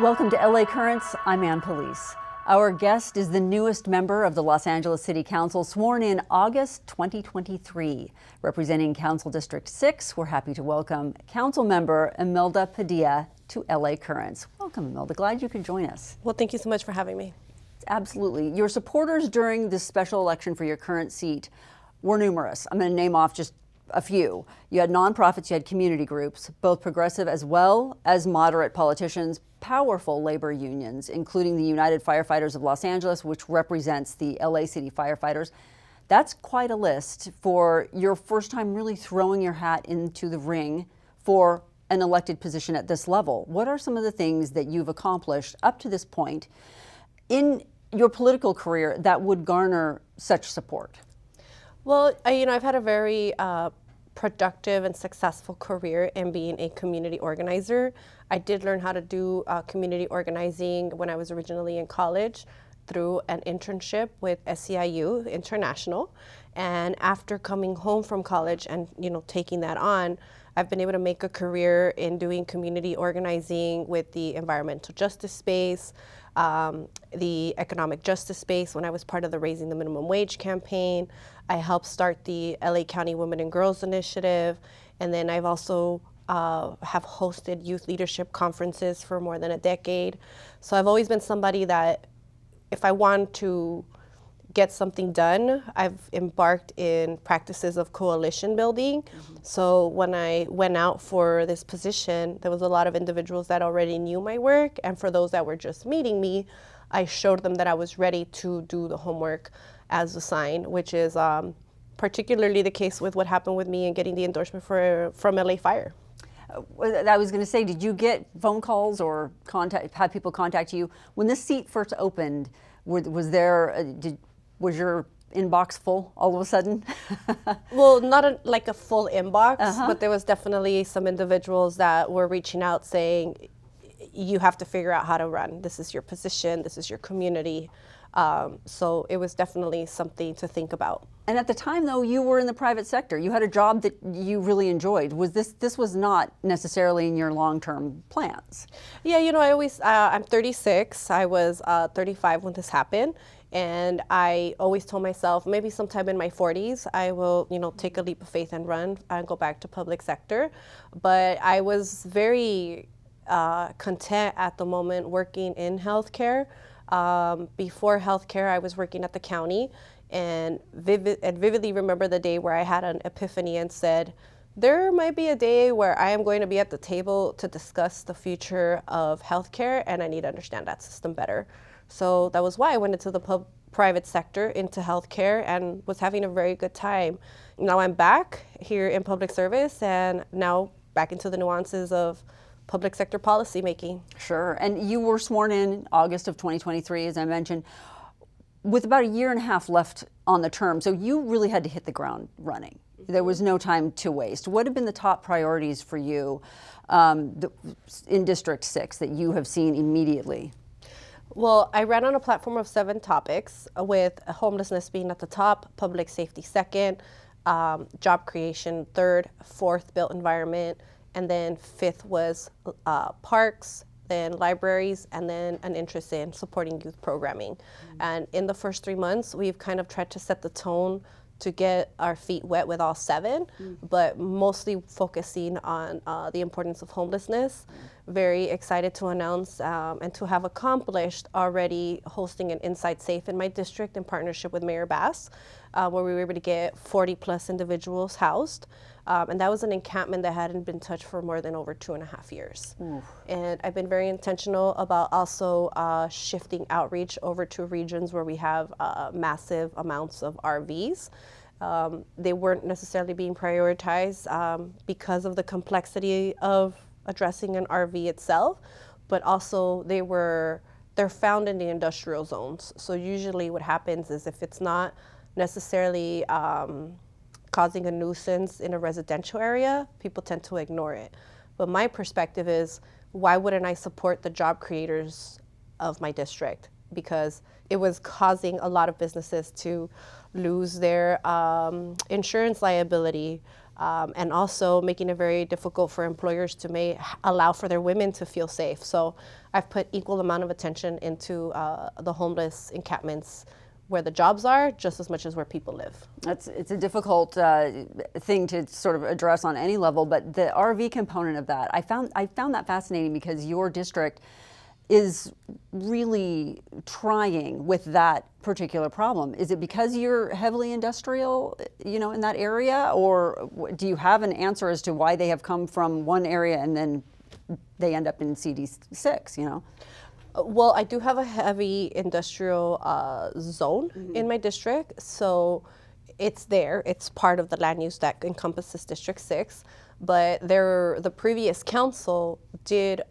Welcome to LA Currents. I'm Ann Pulice. Our guest is the newest member of the Los Angeles City Council, sworn in August 2023. Representing Council District 6, we're happy to welcome Councilmember Imelda Padilla to LA Currents. Welcome, Imelda. Glad you could join us. Well, thank you so much for having me. Absolutely. Your supporters during this special election for your current seat were numerous. I'm going to name off just a few. You had nonprofits, you had community groups, both progressive as well as moderate politicians, powerful labor unions, including the United Firefighters of Los Angeles, which represents the LA City firefighters. That's quite a list for your first time really throwing your hat into the ring for an elected position at this level. What are some of the things that you've accomplished up to this point in your political career that would garner such support? Well, I've had a very productive and successful career in being a community organizer. I did learn how to do community organizing when I was originally in college through an internship with SEIU International. And after coming home from college and, taking that on, I've been able to make a career in doing community organizing with the environmental justice space, the economic justice space. When I was part of the Raising the Minimum Wage campaign, I helped start the LA County Women and Girls Initiative. And then I've also have hosted youth leadership conferences for more than a decade. So I've always been somebody that if I want to get something done, I've embarked in practices of coalition building. Mm-hmm. So when I went out for this position, there was a lot of individuals that already knew my work. And for those that were just meeting me, I showed them that I was ready to do the homework as assigned, which is particularly the case with what happened with me and getting the endorsement from LA Fire. I was going to say, did you get phone calls or have people contact you when this seat first opened? Was your inbox full all of a sudden? Well, not like a full inbox, but there was definitely some individuals that were reaching out saying, you have to figure out how to run. This is your position. This is your community. So it was definitely something to think about. And at the time, though, you were in the private sector. You had a job that you really enjoyed. This was not necessarily in your long-term plans? Yeah, I'm 36. I was 35 when this happened. And I always told myself, maybe sometime in my 40s, I will, take a leap of faith and run and go back to public sector. But I was very content at the moment working in healthcare. Before healthcare, I was working at the county and vividly remember the day where I had an epiphany and said, there might be a day where I am going to be at the table to discuss the future of healthcare, and I need to understand that system better. So that was why I went into the private sector, into healthcare, and was having a very good time. Now I'm back here in public service and now back into the nuances of public sector policy making. Sure. And you were sworn in August of 2023, as I mentioned, with about a year and a half left on the term. So you really had to hit the ground running. There was no time to waste. What have been the top priorities for you in District 6 that you have seen immediately? Well, I ran on a platform of 7 topics, with homelessness being at the top, public safety second, job creation third, fourth, built environment, and then fifth was parks, then libraries, and then an interest in supporting youth programming. Mm-hmm. And in the first 3 months, we've kind of tried to set the tone to get our feet wet with all 7, but mostly focusing on the importance of homelessness. Very excited to announce and to have accomplished already hosting an Inside Safe in my district in partnership with Mayor Bass, where we were able to get 40 plus individuals housed. And that was an encampment that hadn't been touched for more than over 2.5 years. Oof. And I've been very intentional about also shifting outreach over to regions where we have massive amounts of RVs. They weren't necessarily being prioritized because of the complexity of addressing an RV itself, but also they're found in the industrial zones. So usually what happens is if it's not necessarily causing a nuisance in a residential area, people tend to ignore it. But my perspective is, why wouldn't I support the job creators of my district? Because it was causing a lot of businesses to lose their insurance liability, and also making it very difficult for employers to allow for their women to feel safe. So I've put equal amount of attention into the homeless encampments where the jobs are just as much as where people live. It's a difficult thing to sort of address on any level, but the RV component of that, I found that fascinating because your district is really trying with that particular problem. Is it because you're heavily industrial, in that area, or do you have an answer as to why they have come from one area and then they end up in CD6, Well, I do have a heavy industrial zone in my district, so it's there. It's part of the land use that encompasses District 6, but the previous council did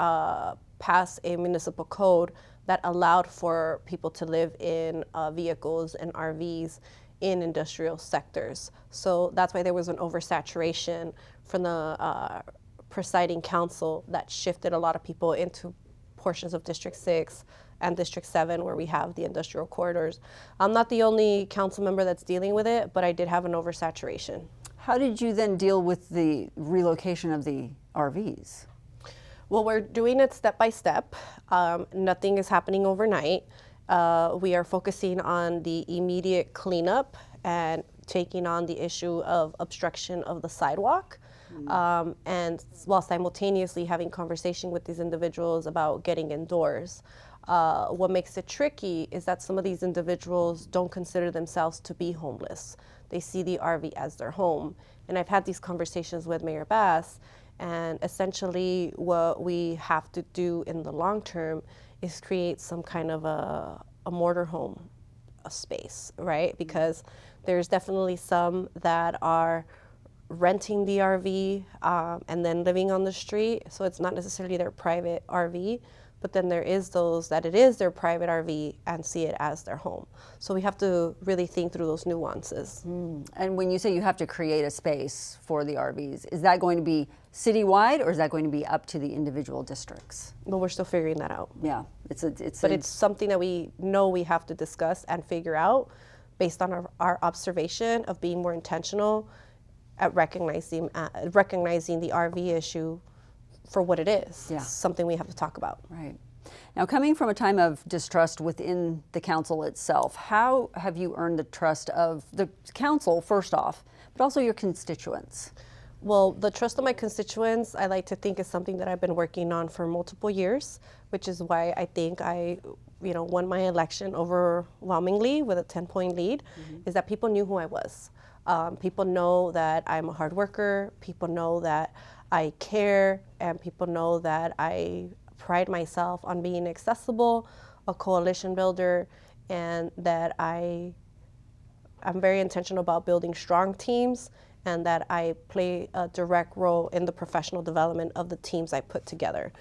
pass a municipal code that allowed for people to live in vehicles and RVs in industrial sectors. So that's why there was an oversaturation from the presiding council that shifted a lot of people into portions of District 6 and District 7 where we have the industrial corridors. I'm not the only council member that's dealing with it, but I did have an oversaturation. How did you then deal with the relocation of the RVs? Well, we're doing it step by step. Nothing is happening overnight. We are focusing on the immediate cleanup and taking on the issue of obstruction of the sidewalk. And while simultaneously having conversation with these individuals about getting indoors. What makes it tricky is that some of these individuals don't consider themselves to be homeless. They see the RV as their home. And I've had these conversations with Mayor Bass, and essentially what we have to do in the long term is create some kind of a mortar home, a space, right? Because there's definitely some that are renting the RV and then living on the street, so it's not necessarily their private RV, but then there is those that it is their private RV and see it as their home. So we have to really think through those nuances. And when you say you have to create a space for the RVs, is that going to be citywide or is that going to be up to the individual districts? But we're still figuring that out. Yeah, it's something that we know we have to discuss and figure out based on our observation of being more intentional at recognizing the RV issue for what it is. Yeah. Something we have to talk about. Right. Now, coming from a time of distrust within the council itself, how have you earned the trust of the council, first off, but also your constituents? Well, the trust of my constituents, I like to think, is something that I've been working on for multiple years, which is why I think I won my election overwhelmingly with a 10-point lead, is that people knew who I was. People know that I'm a hard worker, people know that I care, and people know that I pride myself on being accessible, a coalition builder, and that I'm very intentional about building strong teams, and that I play a direct role in the professional development of the teams I put together.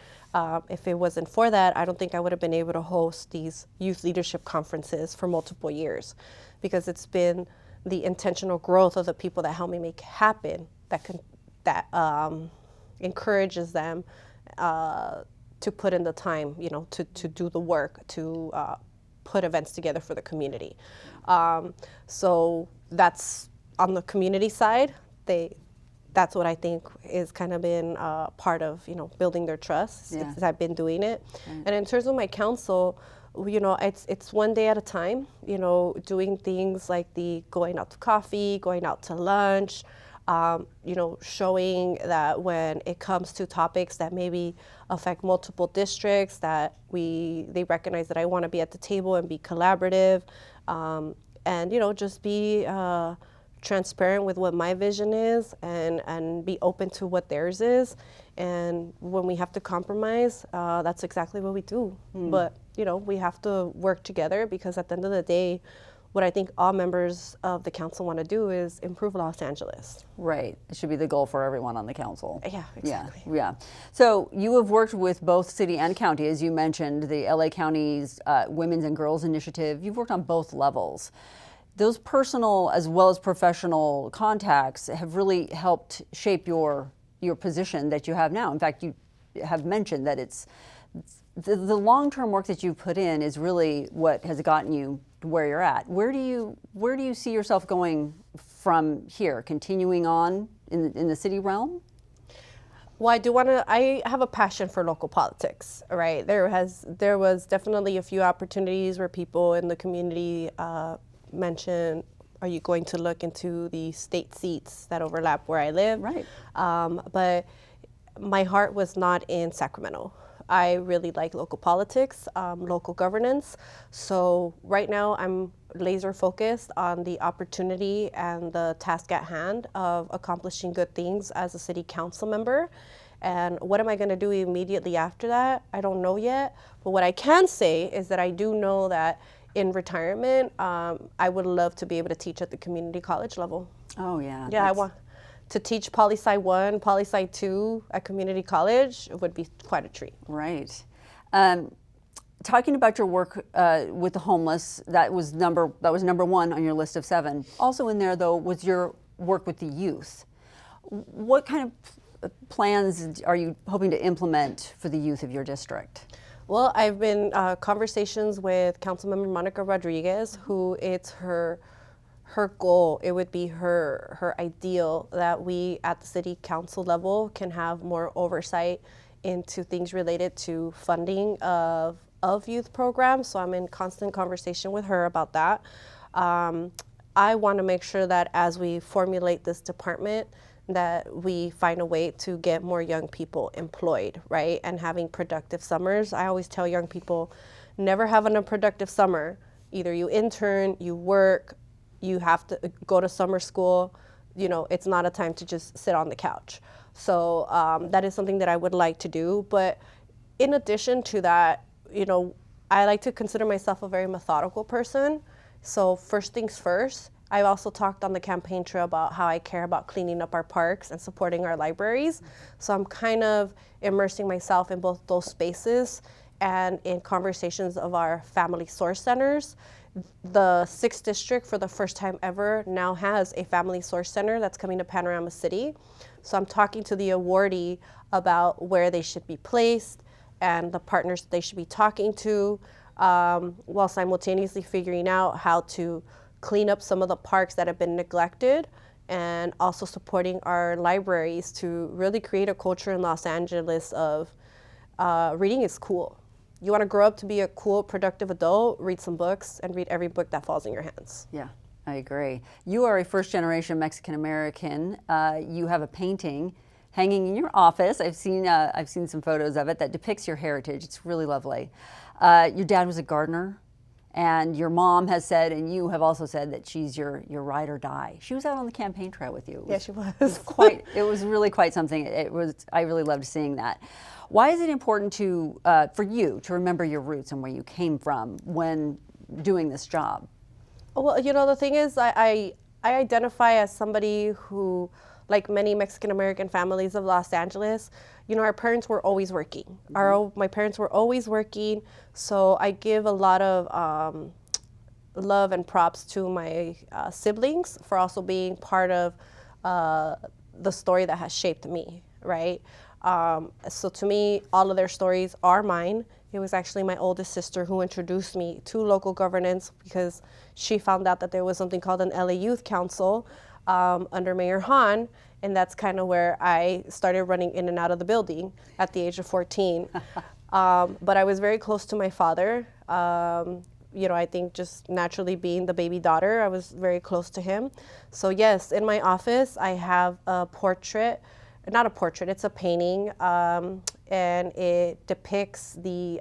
If it wasn't for that, I don't think I would have been able to host these youth leadership conferences for multiple years, because it's been the intentional growth of the people that help me make it happen that encourages them to put in the time, to do the work, to put events together for the community. So that's on the community side. That's what I think is kind of been part of building their trust. Yeah. I've been doing it. Right. And in terms of my council, it's one day at a time, doing things like the going out to coffee, going out to lunch, showing that when it comes to topics that maybe affect multiple districts, that they recognize that I want to be at the table and be collaborative, and just be transparent with what my vision is and be open to what theirs is. And when we have to compromise, that's exactly what we do. But we have to work together, because at the end of the day, what I think all members of the council want to do is improve Los Angeles. Right. It should be the goal for everyone on the council. Yeah, exactly. Yeah. So you have worked with both city and county, as you mentioned, the LA County's Women's and Girls Initiative. You've worked on both levels. Those personal as well as professional contacts have really helped shape your position that you have now. In fact, you have mentioned that it's the long-term work that you've put in is really what has gotten you to where you're at. Where do you see yourself going from here? Continuing on in the city realm? Well, I have a passion for local politics, right? There was definitely a few opportunities where people in the community mentioned, are you going to look into the state seats that overlap where I live? Right. But my heart was not in Sacramento. I really like local politics, local governance. So right now I'm laser focused on the opportunity and the task at hand of accomplishing good things as a city council member. And what am I going to do immediately after that? I don't know yet. But what I can say is that I do know that in retirement, I would love to be able to teach at the community college level. Oh, yeah. Yeah, I want to teach Poli-Sci 1, Poli-Sci 2 at community college. It would be quite a treat. Right. Talking about your work with the homeless, that was number one on your list of 7. Also in there, though, was your work with the youth. What kind of plans are you hoping to implement for the youth of your district? Well, I've been conversations with Councilmember Monica Rodriguez, who it's her goal, it would be her ideal that we at the city council level can have more oversight into things related to funding of youth programs. So I'm in constant conversation with her about that. I want to make sure that as we formulate this department, that we find a way to get more young people employed, right? And having productive summers. I always tell young people, never have an unproductive summer. Either you intern, you work, you have to go to summer school. You know, it's not a time to just sit on the couch. So that is something that I would like to do. But in addition to that, you know, I like to consider myself a very methodical person. So first things first, I've also talked on the campaign trail about how I care about cleaning up our parks and supporting our libraries. So I'm kind of immersing myself in both those spaces and in conversations of our family source centers. The 6th district, for the first time ever, now has a family source center that's coming to Panorama City. So I'm talking to the awardee about where they should be placed and the partners they should be talking to, while simultaneously figuring out how to clean up some of the parks that have been neglected, and also supporting our libraries to really create a culture in Los Angeles of reading is cool. You want to grow up to be a cool, productive adult, read some books, and read every book that falls in your hands. Yeah, I agree. You are a first-generation Mexican-American. You have a painting hanging in your office. I've seen some photos of it that depicts your heritage. It's really lovely. Your dad was a gardener, and your mom has said, and you have also said, that she's your ride or die. She was out on the campaign trail with you. Yeah, she was. It was really quite something. I really loved seeing that. Why is it important for you to remember your roots and where you came from when doing this job? Well, you know, the thing is, I identify as somebody who, like many Mexican American families of Los Angeles, you know, our parents were always working. My parents were always working, so I give a lot of love and props to my siblings for also being part of the story that has shaped me, right? So to me, all of their stories are mine. It was actually my oldest sister who introduced me to local governance because she found out that there was something called an LA Youth Council under Mayor Hahn, and that's kind of where I started running in and out of the building at the age of 14. But I was very close to my father. You know, I think just naturally being the baby daughter, I was very close to him. So yes, in my office, I have a portrait. Not a portrait, it's a painting, and it depicts the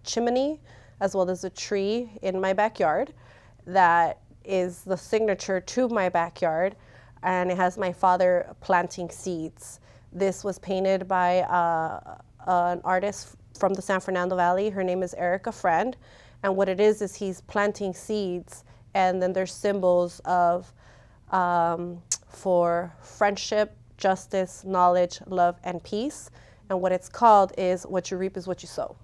chimney as well as a tree in my backyard that is the signature to my backyard, and it has my father planting seeds. This was painted by an artist from the San Fernando Valley. Her name is Erica Friend, and what it is he's planting seeds, and then there's symbols of for friendship, justice, knowledge, love, and peace. And what it's called is what you reap is what you sow.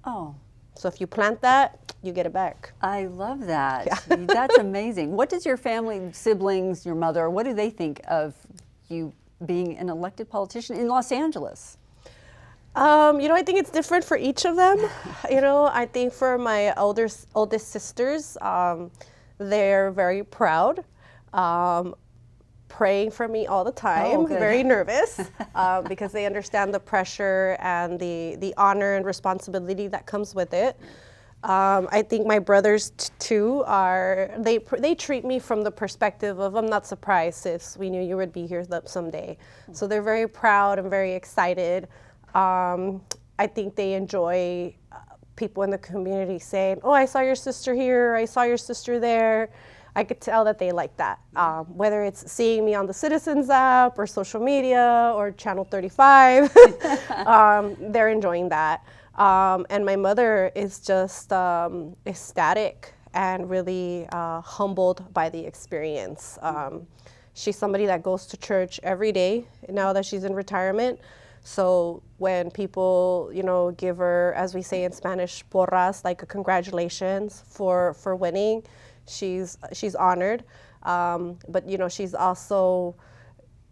Oh. So if you plant that, you get it back. I love that. Yeah. That's amazing. What does your family, siblings, your mother, what do they think of you being an elected politician in Los Angeles? You know, I think it's different for each of them. You know, I think for my oldest sisters, they're very proud. praying for me all the time, Oh, good. very nervous, because they understand the pressure and the honor and responsibility that comes with it. I think my brothers too they treat me from the perspective of, I'm not surprised, sis, we knew you would be here someday. So they're very proud and very excited. I think they enjoy people in the community saying, oh, I saw your sister here, I saw your sister there. I could tell that they like that. Whether it's seeing me on the Citizens app or social media or Channel 35, they're enjoying that. And my mother is just ecstatic and really humbled by the experience. She's somebody that goes to church every day now that she's in retirement. So when people, give her, as we say in Spanish, porras, like a congratulations for winning, she's honored. But she's also,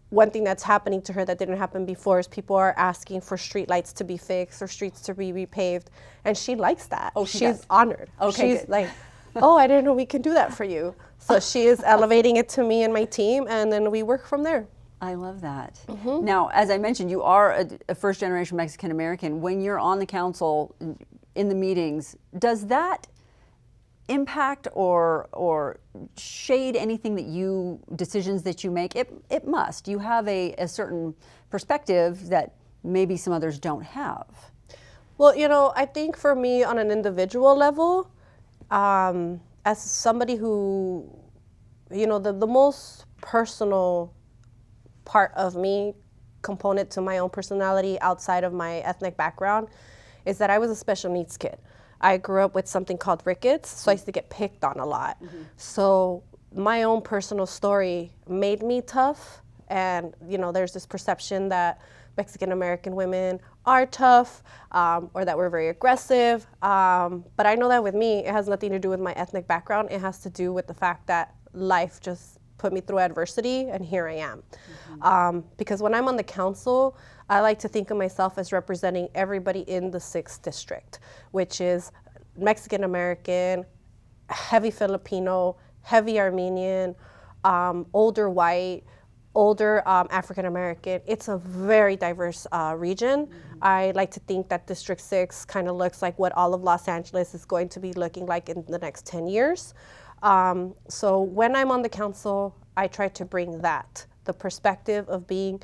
one thing that's happening to her that didn't happen before is people are asking for street lights to be fixed or streets to be repaved, and she likes that. Oh, she's honored. Okay, she's good. like, oh, I didn't know we can do that for you. So she is elevating it to me and my team, and then we work from there. I love that. Now, as I mentioned, you are a first-generation Mexican-American. When you're on the council, in the meetings, does that impact or shade anything decisions that you make? It must. You have a certain perspective that maybe some others don't have. Well, I think for me on an individual level, as somebody who, the most personal part of me, component to my own personality outside of my ethnic background, is that I was a special needs kid. I grew up with something called rickets, so I used to get picked on a lot. So my own personal story made me tough, and there's this perception that Mexican American women are tough, or that we're very aggressive. But I know that with me, it has nothing to do with my ethnic background. It has to do with the fact that life just put me through adversity, and here I am. Because when I'm on the council, I like to think of myself as representing everybody in the 6th district, which is Mexican American, heavy Filipino, heavy Armenian, older white, older African American. It's a very diverse region. I like to think that District 6 kind of looks like what all of Los Angeles is going to be looking like in the next 10 years. So when I'm on the council, I try to bring that, the perspective of being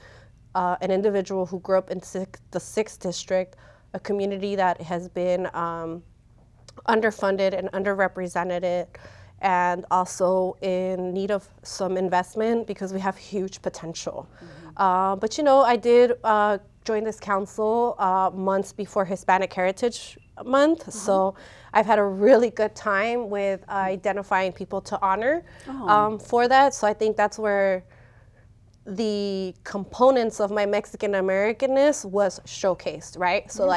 an individual who grew up in the 6th district, a community that has been underfunded and underrepresented, and also in need of some investment because we have huge potential. But I did join this council months before Hispanic Heritage Month, so I've had a really good time with identifying people to honor for that. So I think that's where the components of my Mexican Americanness was showcased, right? So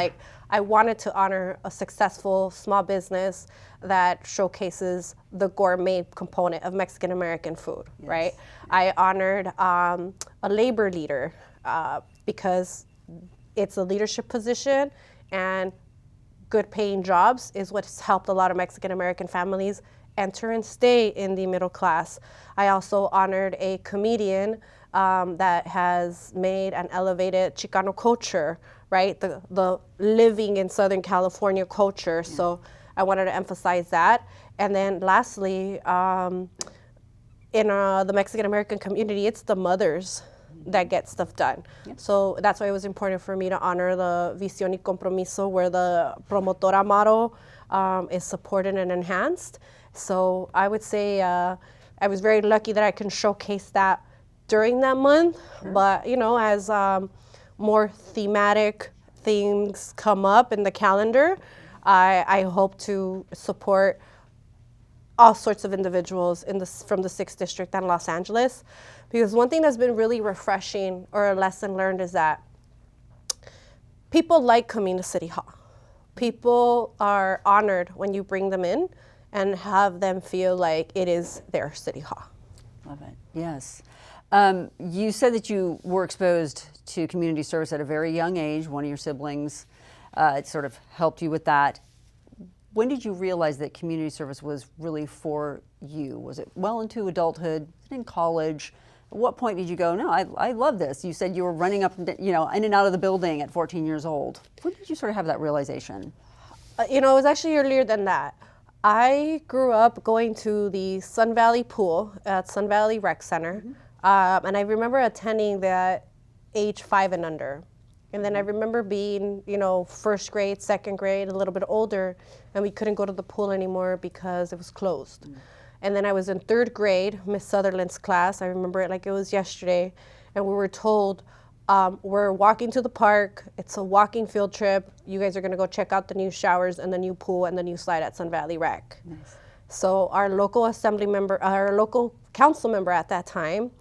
I wanted to honor a successful small business that showcases the gourmet component of Mexican American food, right? I honored a labor leader because it's a leadership position, and good paying jobs is what's helped a lot of Mexican American families enter and stay in the middle class. I also honored a comedian that has made and elevated Chicano culture, right? The living in Southern California culture. So I wanted to emphasize that. And then lastly, in the Mexican American community, it's the mothers that get stuff done. So that's why it was important for me to honor the Visión y Compromiso, where the promotora model is supported and enhanced. So I would say I was very lucky that I can showcase that during that month. But as more thematic things come up in the calendar, I hope to support all sorts of individuals from the 6th district and Los Angeles. Because one thing that's been really refreshing, or a lesson learned, is that people like coming to City Hall. People are honored when you bring them in and have them feel like it is their City Hall. Love it. Yes. You said that you were exposed to community service at a very young age. One of your siblings sort of helped you with that. When did you realize that community service was really for you? Was it well into adulthood, in college? At what point did you go, no, I love this? You said you were running up, in and out of the building at 14 years old. When did you sort of have that realization? It was actually earlier than that. I grew up going to the Sun Valley pool at Sun Valley Rec Center. And I remember attending that age 5 and under. And then I remember being, first grade, second grade, a little bit older, and we couldn't go to the pool anymore because it was closed. And then I was in 3rd grade, Miss Sutherland's class. I remember it like it was yesterday. And we were told, we're walking to the park. It's a walking field trip. You guys are going to go check out the new showers and the new pool and the new slide at Sun Valley Rec. Nice. So our local council member at that time,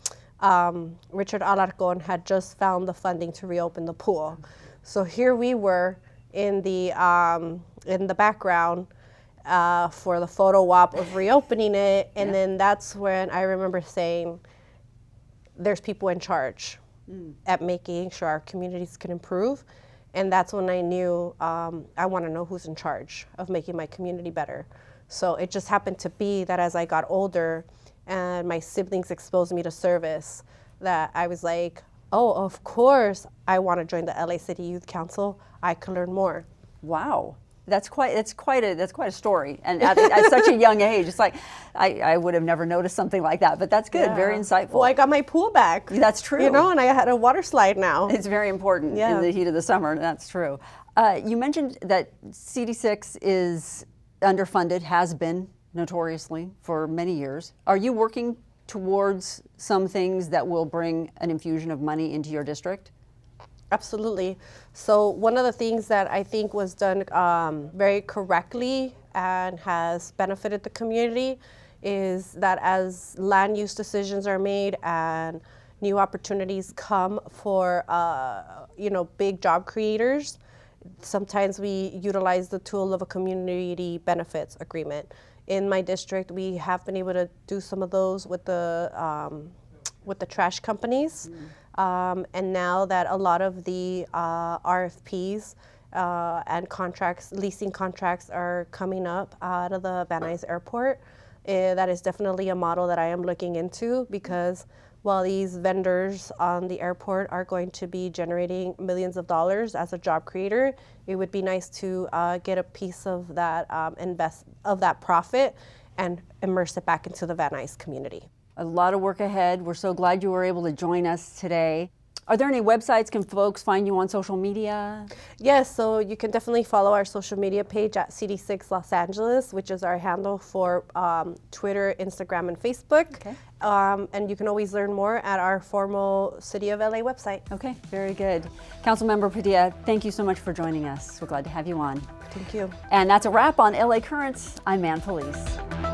Richard Alarcon, had just found the funding to reopen the pool. So here we were in the background for the photo op of reopening it, and then that's when I remember saying, there's people in charge at making sure our communities can improve. And that's when I knew I want to know who's in charge of making my community better. So it just happened to be that as I got older and my siblings exposed me to service, that I was like, oh, of course I want to join the LA City Youth Council. I could learn more. Wow. That's quite a story, and at such a young age, it's like I would have never noticed something like that. But that's good, Yeah. very insightful. Well, I got my pool back. That's true. And I had a water slide now. It's very important in the heat of the summer. That's true. You mentioned that CD6 is underfunded, has been notoriously for many years. Are you working towards some things that will bring an infusion of money into your district? Absolutely. So one of the things that I think was done very correctly and has benefited the community is that as land use decisions are made and new opportunities come for big job creators, sometimes we utilize the tool of a community benefits agreement. In my district, we have been able to do some of those with the trash companies. And now that a lot of the RFPs and contracts, leasing contracts are coming up out of the Van Nuys Airport, that is definitely a model that I am looking into, because while these vendors on the airport are going to be generating millions of dollars as a job creator, it would be nice to get a piece of that that profit and immerse it back into the Van Nuys community. A lot of work ahead. We're so glad you were able to join us today. Are there any websites? Can folks find you on social media? Yes, so you can definitely follow our social media page at CD6 Los Angeles, which is our handle for Twitter, Instagram, and Facebook. Okay. And you can always learn more at our formal City of LA website. Okay, very good. Councilmember Padilla, thank you so much for joining us. We're glad to have you on. Thank you. And that's a wrap on LA Currents. I'm Ann Pulice.